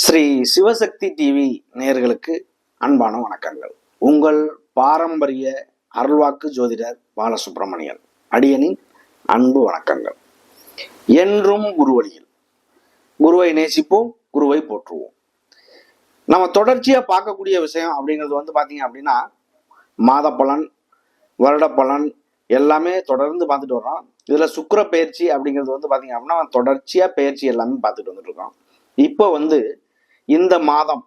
Sri Sivasakthi TV நேயர்களுக்கு அன்பான வணக்கங்கள். உங்கள் பாரம்பரிய அருள்வாக்கு ஜோதிடர் பாலசுப்ரமணியன் அடியனின் அன்பு வணக்கங்கள். என்றும் குருவழியில் குருவை நேசிப்போம், குருவை போற்றுவோம். நம்ம தொடர்ச்சியா பார்க்கக்கூடிய விஷயம் அப்படிங்கிறது பாத்தீங்க அப்படின்னா மாத பலன், வருட பலன் எல்லாமே தொடர்ந்து பார்த்துட்டு வர்றோம். இதுல சுக்கிர பயிற்சி அப்படிங்கிறது பாத்தீங்க அப்படின்னா தொடர்ச்சியா பயிற்சி எல்லாமே பார்த்துட்டு வந்துட்டு இருக்கோம். இப்போ இந்த மாதம்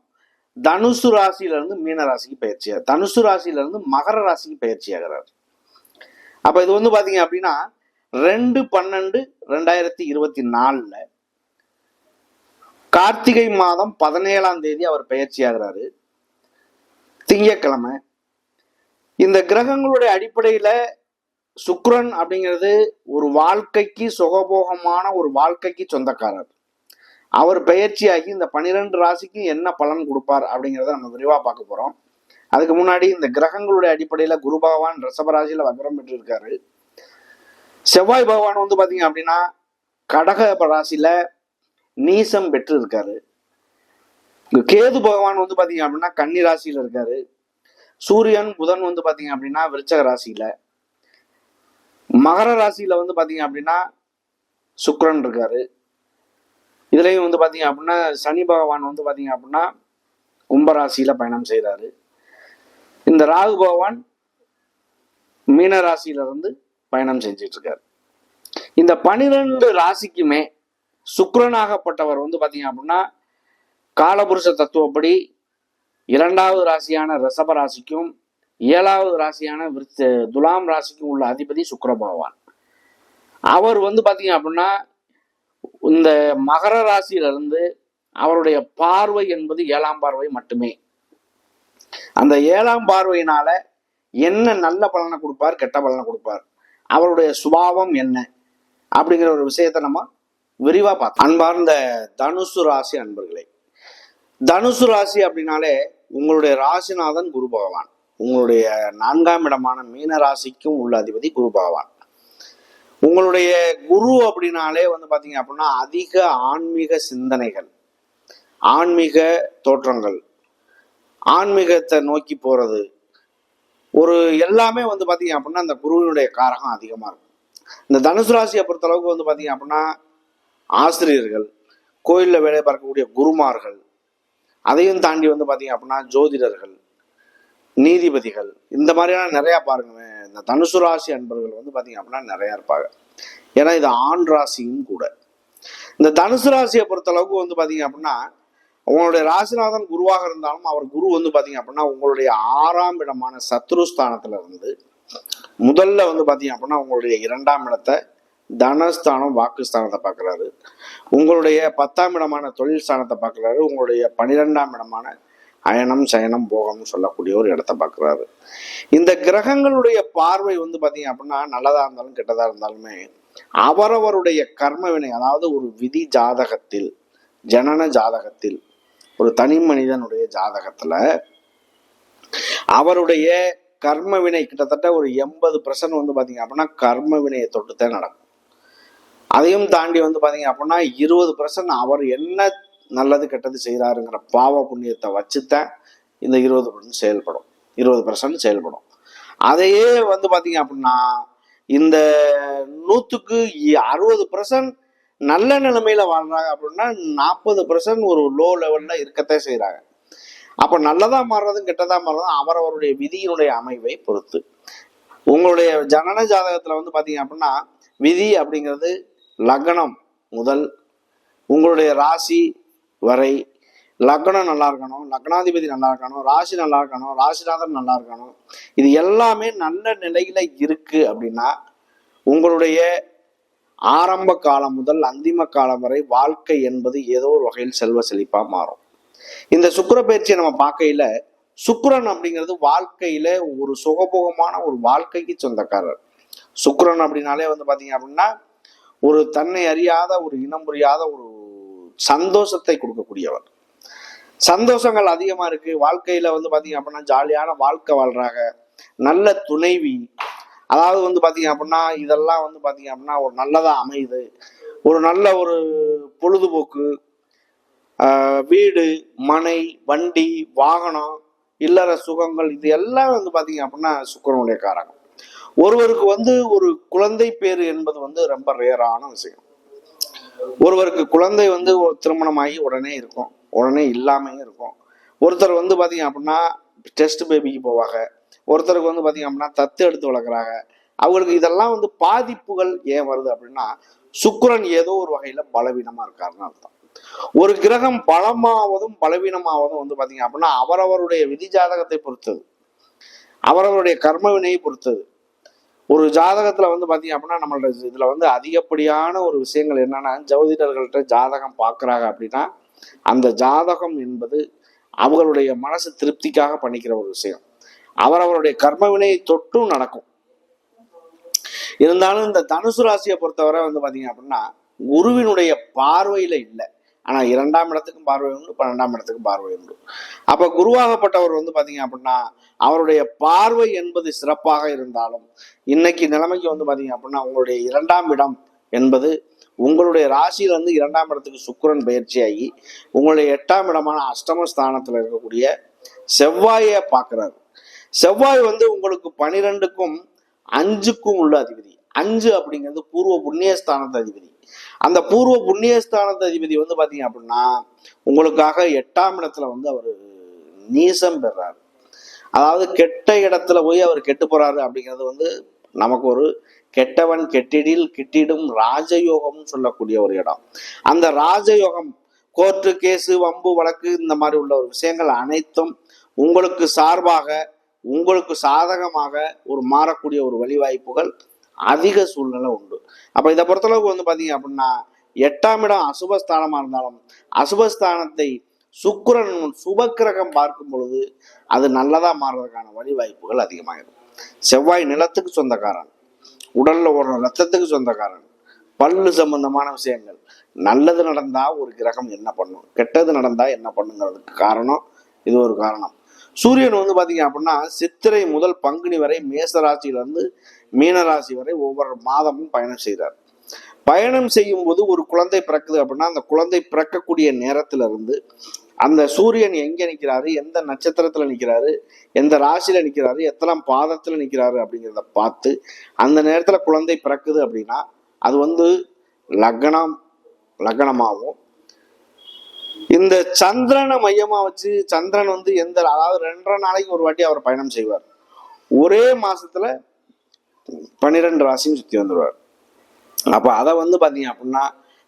தனுசு ராசியில இருந்து மீன ராசிக்கு பயிற்சியாகிறார், தனுசு ராசியில இருந்து மகர ராசிக்கு பயிற்சி ஆகிறார். அப்ப இது பாத்தீங்க அப்படின்னா 2/12/2024 கார்த்திகை மாதம் 17ஆம் தேதி அவர் பயிற்சி ஆகிறாரு, திங்கட்கிழமை. இந்த கிரகங்களுடைய அடிப்படையில சுக்கிரன் அப்படிங்கிறது ஒரு வாழ்க்கைக்கு சுகபோகமான ஒரு வாழ்க்கைக்கு சொந்தக்காரர். அவர் பயிற்சியாகி இந்த 12 ராசிக்கு என்ன பலன் கொடுப்பார் அப்படிங்கிறத நம்ம விரிவா பார்க்க போறோம். அதுக்கு முன்னாடி இந்த கிரகங்களுடைய அடிப்படையில குரு பகவான் ரிஷபராசியில வக்ரம் பெற்று இருக்காரு. செவ்வாய் பகவான் பாத்தீங்க அப்படின்னா கடக ராசியில நீசம் பெற்று இருக்காரு. கேது பகவான் பாத்தீங்க அப்படின்னா கன்னி ராசியில இருக்காரு. சூரியன் புதன் பாத்தீங்க அப்படின்னா விருச்சக ராசியில, மகர ராசியில பாத்தீங்க அப்படின்னா சுக்கிரன் இருக்காரு. இதுலயும் பாத்தீங்க அப்படின்னா சனி பகவான் பாத்தீங்க அப்படின்னா கும்பராசியில பயணம் செய்யறாரு. இந்த ராகு பகவான் மீன ராசியில இருந்து பயணம் செஞ்சிட்டு இருக்காரு. இந்த 12 ராசிக்குமே சுக்கிரனாகப்பட்டவர் பாத்தீங்க அப்படின்னா காலபுருஷ தத்துவப்படி 2வது ராசியான ரிஷப ராசிக்கும் 7வது ராசியான துலாம் ராசிக்கும் உள்ள அதிபதி சுக்கிர பகவான். அவர் பாத்தீங்க அப்படின்னா இந்த மகர ராசியில இருந்து அவருடைய பார்வை என்பது 7ஆம் பார்வை மட்டுமே. அந்த 7ஆம் பார்வையினால என்ன நல்ல பலனை கொடுப்பார், கெட்ட பலனை கொடுப்பார், அவருடைய சுபாவம் என்ன அப்படிங்கிற ஒரு விஷயத்த நம்ம விரிவா பார்த்தோம். அன்பார்ந்த தனுசு ராசி அன்பர்களே, தனுசு ராசி அப்படின்னாலே உங்களுடைய ராசிநாதன் குரு பகவான், உங்களுடைய 4ஆம் இடமான மீன ராசிக்கும் உள்ள அதிபதி குரு பகவான். உங்களுடைய குரு அப்படின்னாலே பாத்தீங்க அப்படின்னா அதிக ஆன்மீக சிந்தனைகள், ஆன்மீக தோற்றங்கள், ஆன்மீகத்தை நோக்கி போறது, ஒரு எல்லாமே பாத்தீங்க அப்படின்னா அந்த குருவினுடைய காரகம் அதிகமா இருக்கும். இந்த தனுசு ராசியை பொறுத்த அளவுக்கு பாத்தீங்க அப்படின்னா ஆசிரியர்கள், கோயில்ல வேலை பார்க்கக்கூடிய குருமார்கள், அதையும் தாண்டி பாத்தீங்க அப்படின்னா ஜோதிடர்கள், நீதிபதிகள், இந்த மாதிரியான நிறைய பாருங்க. இந்த தனுசு ராசி அன்பர்கள் பாத்தீங்க அப்படின்னா நிறைய இருப்பாங்க. ஏன்னா இது ஆண் ராசியும் கூட. இந்த தனுசு ராசியை பொறுத்த அளவுக்கு பாத்தீங்க அப்படின்னா உங்களுடைய ராசிநாதன் குருவாக இருந்தாலும் அவர் குரு பாத்தீங்க அப்படின்னா உங்களுடைய 6ஆம் இடமான சத்ருஸ்தானத்துல இருந்து முதல்ல பாத்தீங்க அப்படின்னா உங்களுடைய 2ஆம் இடத்தை தனஸ்தானம் வாக்குஸ்தானத்தை பார்க்கிறாரு, உங்களுடைய 10ஆம் இடமான தொழில் ஸ்தானத்தை பார்க்கிறாரு, உங்களுடைய 12ஆம் இடமான அயனம் சயனம் போகம்னு சொல்லக்கூடிய ஒரு இடத்த பார்க்கிறாரு. இந்த கிரகங்களுடைய பார்வை பாத்தீங்க அப்படின்னா நல்லதா இருந்தாலும் கெட்டதா இருந்தாலுமே அவரவருடைய கர்ம வினை, அதாவது ஒரு விதி ஜாதகத்தில், ஜனன ஜாதகத்தில், ஒரு தனி மனிதனுடைய ஜாதகத்துல அவருடைய கர்ம வினை கிட்டத்தட்ட ஒரு 80% பாத்தீங்க அப்படின்னா கர்ம வினையை தொட்டுத்தான் நடக்கும். அதையும் தாண்டி பாத்தீங்க அப்படின்னா 20% அவர் என்ன நல்லது கெட்டது செய்யறாருங்கிற பாவ புண்ணியத்தை வச்சுத்தான் இந்த 20% செயல்படும், 20% செயல்படும். அதையே பாத்தீங்க அப்படின்னா இந்த 100க்கு 60% நல்ல நிலைமையில வாழ்றாங்க அப்படின்னா 40% ஒரு லோ லெவல்ல இருக்கத்தான் செய்யறாங்க. அப்ப நல்லதா மாறுறதும் கெட்டதா மாறுறதும் அவரவருடைய விதியினுடைய அமைவை பொறுத்து. உங்களுடைய ஜனன ஜாதகத்துல பாத்தீங்க அப்படின்னா விதி அப்படிங்கிறது லக்னம் முதல் உங்களுடைய ராசி வரை லக்னம் நல்லா இருக்கணும், லக்னாதிபதி நல்லா இருக்கணும், ராசி நல்லா இருக்கணும், ராசிநாதன் நல்லா இருக்கணும். இது எல்லாமே நல்ல நிலையில இருக்கு அப்படின்னா உங்களுடைய ஆரம்ப காலம் முதல் அந்திம காலம் வரை வாழ்க்கை என்பது ஏதோ ஒரு வகையில் செல்வ செழிப்பா மாறும். இந்த சுக்கிர பயிற்சியை நம்ம பார்க்கையில சுக்கிரன் அப்படிங்கிறது வாழ்க்கையில ஒரு சுகபோகமான ஒரு வாழ்க்கைக்கு சொந்தக்காரர். சுக்கிரன் அப்படின்னாலே பாத்தீங்க அப்படின்னா ஒரு தன்னை அறியாத, ஒரு இனம் புரியாத ஒரு சந்தோஷத்தை கொடுக்கக்கூடியவர். சந்தோஷங்கள் அதிகமா இருக்கு வாழ்க்கையில பாத்தீங்க அப்படின்னா ஜாலியான வாழ்க்கை வாழ்றாங்க, நல்ல துணைவி, அதாவது பாத்தீங்க அப்படின்னா இதெல்லாம் பாத்தீங்க அப்படின்னா ஒரு நல்லதா அமையுது, ஒரு நல்ல ஒரு பொழுதுபோக்கு, வீடு, மனை, வண்டி, வாகனம், இல்லற சுகங்கள், இது எல்லாம் வந்து பாத்தீங்க அப்படின்னா சுக்கிரனுடைய காரகம். ஒருவருக்கு வந்து ஒரு குழந்தை பேரு என்பது வந்து ரொம்ப ரேரான விஷயம். ஒருவருக்கு குழந்தை வந்து திருமணமாகி உடனே இருக்கும், உடனே இல்லாமையும் இருக்கும். ஒருத்தர் வந்து பாத்தீங்க அப்படின்னா டெஸ்ட் பேபிக்கு போவாங்க, ஒருத்தருக்கு வந்து பாத்தீங்க அப்படின்னா தத்து எடுத்து வளர்க்குறாங்க. அவங்களுக்கு இதெல்லாம் வந்து பாதிப்புகள் ஏன் வருது அப்படின்னா சுக்கிரன் ஏதோ ஒரு வகையில பலவீனமா இருக்காருன்னு அர்த்தம். ஒரு கிரகம் பலமாவதும் பலவீனமாவதும் வந்து பாத்தீங்க அப்படின்னா அவரவருடைய விதி ஜாதகத்தை பொறுத்தது, அவரவருடைய கர்ம வினையை பொறுத்தது. ஒரு ஜாதகத்துல வந்து பாத்தீங்க அப்படின்னா நம்மளோட இதுல வந்து அதிகப்படியான ஒரு விஷயங்கள் என்னன்னா, ஜோதிடர்கள்ட்ட ஜாதகம் பாக்குறாங்க அப்படின்னா அந்த ஜாதகம் என்பது அவர்களுடைய மனசு திருப்திக்காக பண்ணிக்கிற ஒரு விஷயம். அவரவருடைய கர்ம வினையை தொட்டும் நடக்கும். இருந்தாலும் இந்த தனுசு ராசியை பொறுத்தவரை வந்து பாத்தீங்க அப்படின்னா குருவினுடைய பார்வையில இல்லை, ஆனா 2ஆம் இடத்துக்கும் பார்வை உண்டு, 12ஆம் இடத்துக்கும் பார்வை உண்டு. அப்ப குருவாகப்பட்டவர் வந்து பாத்தீங்க அப்படின்னா அவருடைய பார்வை என்பது சிறப்பாக இருந்தாலும் இன்னைக்கு நிலைமைக்கு வந்து பாத்தீங்க அப்படின்னா உங்களுடைய 2ஆம் இடம் என்பது உங்களுடைய ராசியில இருந்து 2ஆம் இடத்துக்கு சுக்கிரன் பயிற்சியாகி உங்களுடைய 8ஆம் இடமான அஷ்டமஸ்தானத்துல இருக்கக்கூடிய செவ்வாயை பார்க்கிறாரு. செவ்வாய் வந்து உங்களுக்கு 12க்கும் 5க்கும் உள்ள அதிபதி. 5 அப்படிங்கிறது பூர்வ புண்ணியஸ்தானத்து அதிபதி. அந்த பூர்வ புண்ணியஸ்தானத்து அதிபதி வந்து பாத்தீங்க அப்படின்னா உங்களுக்காக 8ஆம் இடத்துல வந்து அவர் நீசம் பெறாரு. அதாவது கெட்ட இடத்துல போய் அவர் கெட்டு போறாரு அப்படிங்கிறது வந்து நமக்கு ஒரு கெட்டவன் கெட்டிடில் கிட்டிடும் ராஜயோகம்னு சொல்லக்கூடிய ஒரு இடம். அந்த ராஜயோகம் கோர்ட்டு கேஸு வம்பு வழக்கு இந்த மாதிரி உள்ள ஒரு விஷயங்கள் அனைத்தும் உங்களுக்கு சார்பாக உங்களுக்கு சாதகமாக ஒரு மாறக்கூடிய ஒரு வழிவாய்ப்புகள் அதிக சூழ்நிலை உண்டு. அப்ப இதை பொறுத்தளவுக்கு வந்து பாத்தீங்க அப்படின்னா 8ஆம் இடம் அசுபஸ்தானமா இருந்தாலும் அசுபஸ்தானத்தை சுக்கிரன் சுபக்கிரகம் பார்க்கும் பொழுது அது நல்லதா மாறுறதுக்கான வழிவாய்ப்புகள் அதிகமாகிடும். செவ்வாய் நிலத்துக்கு சொந்தக்காரன், உடல்ல ஓடுற ரத்தத்துக்கு சொந்தக்காரன், பல்லு சம்பந்தமான விஷயங்கள். நல்லது நடந்தா ஒரு கிரகம் என்ன பண்ணும், கெட்டது நடந்தா என்ன பண்ணுங்கிறதுக்கு காரணம் இது ஒரு காரணம். சூரியன் வந்து பாத்தீங்க அப்படின்னா சித்திரை முதல் பங்குனி வரை மேச ராசியிலிருந்து மீனராசி வரை ஒவ்வொரு மாதமும் பயணம் செய்கிறார். பயணம் செய்யும் போது ஒரு குழந்தை பிறக்குது அப்படின்னா அந்த குழந்தை பிறக்கக்கூடிய நேரத்துல இருந்து அந்த சூரியன் எங்க நிற்கிறாரு, எந்த நட்சத்திரத்துல நிற்கிறாரு, எந்த ராசியில நிற்கிறாரு, எத்தனாம் பாதத்துல நிற்கிறாரு அப்படிங்கிறத பார்த்து அந்த நேரத்துல குழந்தை பிறக்குது அப்படின்னா அது வந்து லக்னமாகவும் இந்த சந்திரனை மையமா வச்சு சந்திரன் வந்து அதாவது 2.5 நாளைக்கு ஒரு வாட்டி அவர் பயணம் செய்வார். ஒரே மாசத்துல 12 ராசியும் சுத்தி வந்துடுவார். அப்ப அதை வந்து பாத்தீங்க அப்படின்னா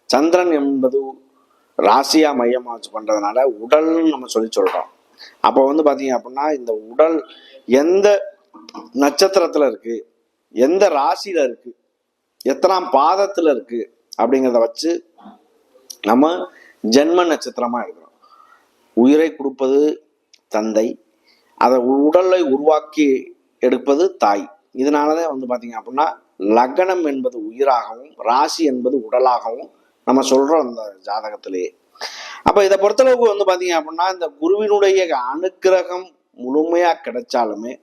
சந்திரன் என்பது ராசியா மையமா வச்சு பண்றதுனால உடல்னு நம்ம சொல்றோம். அப்ப வந்து பாத்தீங்க அப்படின்னா இந்த உடல் எந்த நட்சத்திரத்துல இருக்கு, எந்த ராசியில இருக்கு, எத்தனாம் பாதத்துல இருக்கு அப்படிங்கிறத வச்சு நம்ம ஜென்ம நட்சத்திரமா எடுக்கிறோம். உயிரை கொடுப்பது தந்தை, அதை உடலை உருவாக்கி எடுப்பது தாய். இதனாலதான் வந்து பாத்தீங்க அப்படின்னா லக்னம் என்பது உயிராகவும் ராசி என்பது உடலாகவும் நம்ம சொல்றோம் அந்த ஜாதகத்திலேயே. அப்ப இதை பொறுத்தளவுக்கு வந்து பாத்தீங்க அப்படின்னா இந்த குருவினுடைய அனுக்கிரகம் முழுமையா கிடைச்சாலுமே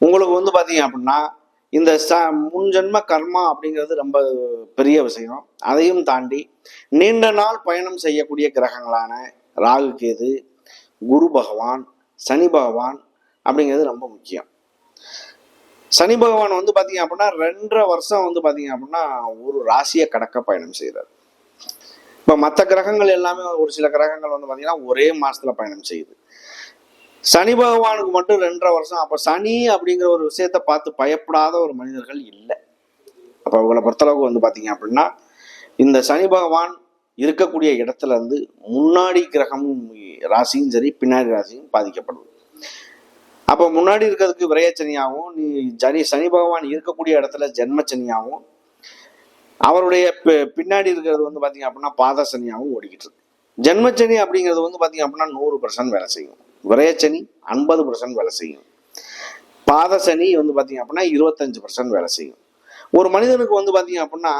உங்களுக்கு வந்து பாத்தீங்க அப்படின்னா இந்த முன்ஜென்ம கர்மா அப்படிங்கிறது ரொம்ப பெரிய விஷயம். அதையும் தாண்டி நீண்ட நாள் பயணம் செய்யக்கூடிய கிரகங்களான ராகு கேது, குரு பகவான், சனி பகவான் அப்படிங்கிறது ரொம்ப முக்கியம். சனி பகவான் வந்து பாத்தீங்க அப்படின்னா 2.5 வருஷம் வந்து பாத்தீங்க அப்படின்னா ஒரு ராசியை கடக்க பயணம் செய்யறாரு. இப்ப மற்ற கிரகங்கள் எல்லாமே ஒரு சில கிரகங்கள் வந்து பாத்தீங்கன்னா ஒரே மாசத்துல பயணம் செய்யுது. சனி பகவானுக்கு மட்டும் 2.5 வருஷம். அப்ப சனி அப்படிங்கிற ஒரு விஷயத்த பார்த்து பயப்படாத ஒரு மனிதர்கள் இல்லை. அப்ப இவங்களை பொறுத்தளவுக்கு வந்து பாத்தீங்க அப்படின்னா இந்த சனி பகவான் இருக்கக்கூடிய இடத்துல இருந்து முன்னாடி கிரகம் ராசியும் சரி பின்னாடி ராசியும் பாதிக்கப்படுது. அப்ப முன்னாடி இருக்கிறதுக்கு விரயச்சனியாகவும் சனி பகவான் இருக்கக்கூடிய இடத்துல ஜென்மச்சனியாகவும் அவருடைய பின்னாடி இருக்கிறது வந்து பாத்தீங்க அப்படின்னா பாதசனியாகவும் ஓடிக்கிட்டு இருக்கு. ஜென்மச்சனி அப்படிங்கிறது வந்து பாத்தீங்க அப்படின்னா 100% வேலை செய்யும். விரயச்சனி 50% வேலை செய்யும். பாதசனி வந்து பாத்தீங்க அப்படின்னா 25% வேலை செய்யும். ஒரு மனிதனுக்கு வந்து பாத்தீங்க அப்படின்னா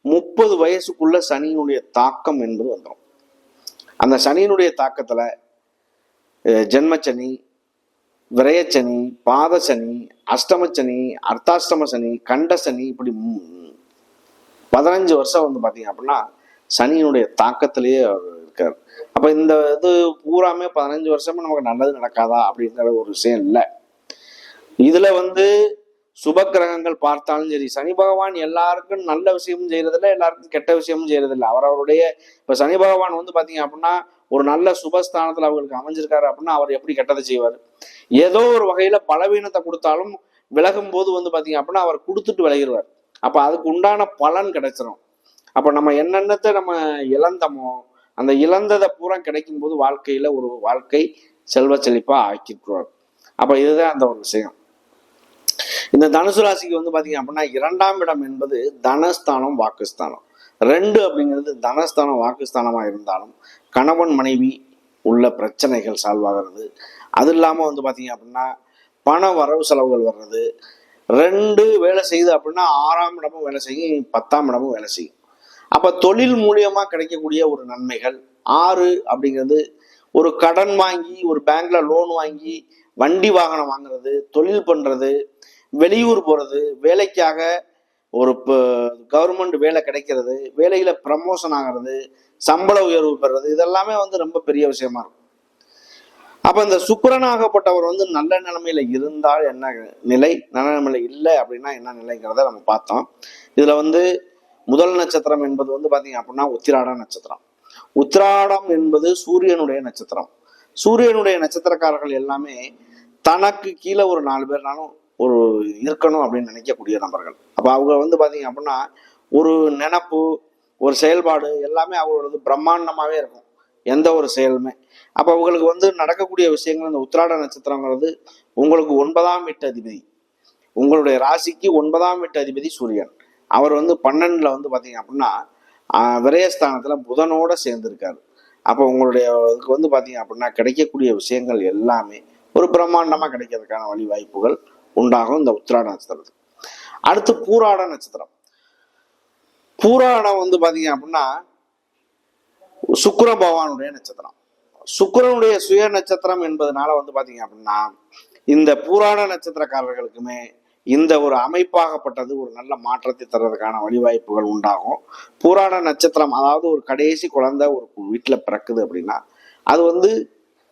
30 வயசுக்குள்ள சனியினுடைய தாக்கம் என்பது வந்துடும். அந்த சனியினுடைய தாக்கத்துல ஜென்மச்சனி, விரயச்சனி, பாதசனி, அஷ்டமச்சனி, அர்த்தாஷ்டம சனி, கண்டசனி, இப்படி 15 வருஷம் வந்து பாத்தீங்க அப்படின்னா சனியினுடைய தாக்கத்திலேயே அவர் இருக்காரு. அப்ப இந்த இது பூராமே 15 வருஷமா நமக்கு நல்லது நடக்காதா அப்படிங்கிற ஒரு விஷயம் இல்லை. இதுல சுப கிரகங்கள் பார்த்தாலும் சரி, சனி பகவான் எல்லாருக்கும் நல்ல விஷயமும் செய்யறதில்ல, எல்லாருக்கும் கெட்ட விஷயமும் செய்யறதில்ல. அவருடைய இப்ப சனி பகவான் பாத்தீங்க அப்படின்னா ஒரு நல்ல சுபஸ்தானத்துல அவங்களுக்கு அமைஞ்சிருக்காரு அப்படின்னா அவர் எப்படி கெட்டதை செய்வார்? ஏதோ ஒரு வகையில பலவீனத்தை கொடுத்தாலும் விலகும் போது பாத்தீங்க அப்படின்னா அவர் கொடுத்துட்டு விலகிடுவார். அப்ப அதுக்கு உண்டான பலன் கிடைச்சிரும். அப்ப நம்ம என்னென்னத்தை நம்ம இழந்தோமோ அந்த இழந்ததை பூரா கிடைக்கும் போது வாழ்க்கையில ஒரு வாழ்க்கை செல்வ செழிப்பா ஆக்கிட்டுருவார். அப்ப இதுதான் அந்த ஒரு விஷயம். இந்த தனுசு ராசிக்கு பாத்தீங்க அப்படின்னா 2ஆம் இடம் என்பது தனஸ்தானம் வாக்குஸ்தானம். 2 அப்படிங்கிறது தனஸ்தானம் வாக்குஸ்தானமா இருந்தாலும் கணவன் மனைவி உள்ள பிரச்சனைகள் சால்வ் ஆகிறது. அது இல்லாம பாத்தீங்க அப்படின்னா பண வரவு செலவுகள் வர்றது. 2 வேலை செய்யுது அப்படின்னா 6ஆம் இடமும் வேலை செய்யும், 10ஆம் இடமும் வேலை செய்யும். அப்ப தொழில் மூலியமா கிடைக்கக்கூடிய ஒரு நன்மைகள். 6 அப்படிங்கிறது ஒரு கடன் வாங்கி ஒரு பேங்க்ல லோன் வாங்கி வண்டி வாகனம் வாங்குறது, தொழில் பண்றது, வெளியூர் போறது, வேலைக்காக ஒரு கவர்மெண்ட் வேலை கிடைக்கிறது, வேலையில ப்ரமோஷன் ஆகிறது, சம்பள உயர்வு பெறுறது, இதெல்லாமே ரொம்ப பெரிய விஷயமா இருக்கும். அப்ப இந்த சுக்கிரனாகப்பட்டவர் நல்ல நிலைமையில இருந்தால் என்ன நிலை, நல்ல நிலைமையில இல்லை அப்படின்னா என்ன நிலைங்கிறத நம்ம பார்த்தோம். இதுல முதல் நட்சத்திரம் என்பது பாத்தீங்க அப்படின்னா உத்திராட நட்சத்திரம். உத்திராடம் என்பது சூரியனுடைய நட்சத்திரம். சூரியனுடைய நட்சத்திரக்காரர்கள் எல்லாமே தனக்கு கீழே ஒரு 4 பேர்னாலும் ஒரு இருக்கணும் அப்படின்னு நினைக்கக்கூடிய நபர்கள். அப்ப அவங்க பாத்தீங்க அப்படின்னா ஒரு நினப்பு, ஒரு செயல்பாடு எல்லாமே அவங்களோட பிரம்மாண்டமாவே இருக்கும், எந்த ஒரு செயலுமே. அப்ப அவங்களுக்கு நடக்கக்கூடிய விஷயங்கள் இந்த உத்திராட நட்சத்திரங்கிறது உங்களுக்கு 9ஆம் வீட்டு அதிபதி, உங்களுடைய ராசிக்கு 9ஆம் வீட்டு அதிபதி சூரியன். அவர் 12ல பாத்தீங்க அப்படின்னா விரயஸ்தானத்துல புதனோட சேர்ந்திருக்காரு. அப்ப உங்களுடைய இதுக்கு பாத்தீங்க அப்படின்னா கிடைக்கக்கூடிய விஷயங்கள் எல்லாமே ஒரு பிரம்மாண்டமா கிடைக்கிறதுக்கான வழி வாய்ப்புகள் உண்டாகும் இந்த உத்திராட நட்சத்திரத்துக்கு. அடுத்து பூராட நட்சத்திரம். பூராடம் பாத்தீங்க அப்படின்னா சுக்கிர பகவானுடைய நட்சத்திரம். சுக்கிரனுடைய சுய நட்சத்திரம் என்பதனால பாத்தீங்க அப்படின்னா இந்த பூராட நட்சத்திரக்காரர்களுக்குமே இந்த ஒரு அமைப்பாகப்பட்டது ஒரு நல்ல மாற்றத்தை தர்றதுக்கான வழிவாய்ப்புகள் உண்டாகும். பூராட நட்சத்திரம் அதாவது ஒரு கடைசி குழந்தை ஒரு வீட்டுல பிறக்குது அப்படின்னா அது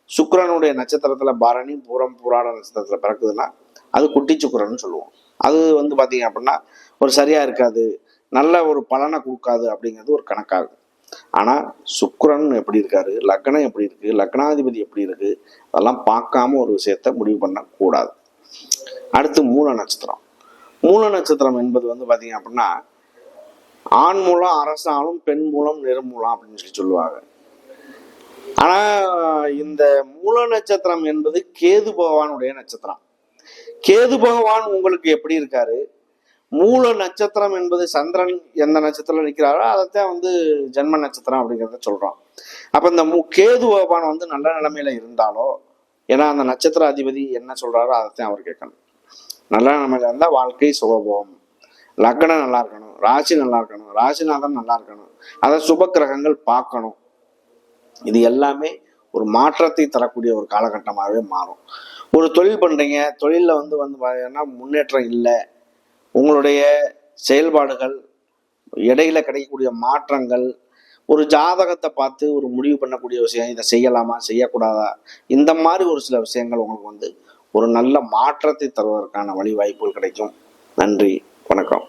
சுக்கிரனுடைய நட்சத்திரத்துல பரணி பூரம் பூராட நட்சத்திரத்துல பிறக்குதுன்னா அது குட்டி சுக்கிரன்னு சொல்லுவோம். அது பாத்தீங்க அப்படின்னா ஒரு சரியா இருக்காது, நல்ல ஒரு பலனை கொடுக்காது அப்படிங்கிறது ஒரு கணக்காகும். ஆனா சுக்கிரன் எப்படி இருக்காரு, லக்னம் எப்படி இருக்கு, லக்னாதிபதி எப்படி இருக்கு, அதெல்லாம் பார்க்காம ஒரு விஷயத்த முடிவு பண்ண கூடாது. அடுத்து மூல நட்சத்திரம். மூல நட்சத்திரம் என்பது பாத்தீங்க அப்படின்னா ஆண் மூலம் அரசாலும் பெண் மூலம் நெருமூலம் அப்படின்னு சொல்லுவாங்க. ஆனா இந்த மூல நட்சத்திரம் என்பது கேது பகவானுடைய நட்சத்திரம். கேது பகவான் உங்களுக்கு எப்படி இருக்காரு, மூல நட்சத்திரம் என்பது சந்திரன் எந்த நட்சத்திரம் நிற்கிறாரோ அதைத்தான் ஜென்ம நட்சத்திரம் அப்படிங்கிறத சொல்றோம். அப்ப இந்த கேது பகவான் நல்ல நிலைமையில இருந்தாலோ, ஏன்னா அந்த நட்சத்திர அதிபதி என்ன சொல்றாரோ அதைத்தான் அவர் கேட்கணும். நல்ல நிலைமையில இருந்தா வாழ்க்கை சுகபோகம், லக்னம் நல்லா இருக்கணும், ராசி நல்லா இருக்கணும், ராசிநாதன் நல்லா இருக்கணும், அதை சுப கிரகங்கள் பார்க்கணும். இது எல்லாமே ஒரு மாற்றத்தை தரக்கூடிய ஒரு காலகட்டமாகவே மாறும். ஒரு தொழில் பண்றீங்க, தொழில பாத்தீங்கன்னா முன்னேற்றம் இல்லை, உங்களுடைய செயல்பாடுகள் இடையில கிடைக்கக்கூடிய மாற்றங்கள், ஒரு ஜாதகத்தை பார்த்து ஒரு முடிவு பண்ணக்கூடிய விஷயம், இதை செய்யலாமா செய்யக்கூடாதா, இந்த மாதிரி ஒரு சில விஷயங்கள் உங்களுக்கு ஒரு நல்ல மாற்றத்தை தருவதற்கான வழி வாய்ப்புகள் கிடைக்கும். நன்றி, வணக்கம்.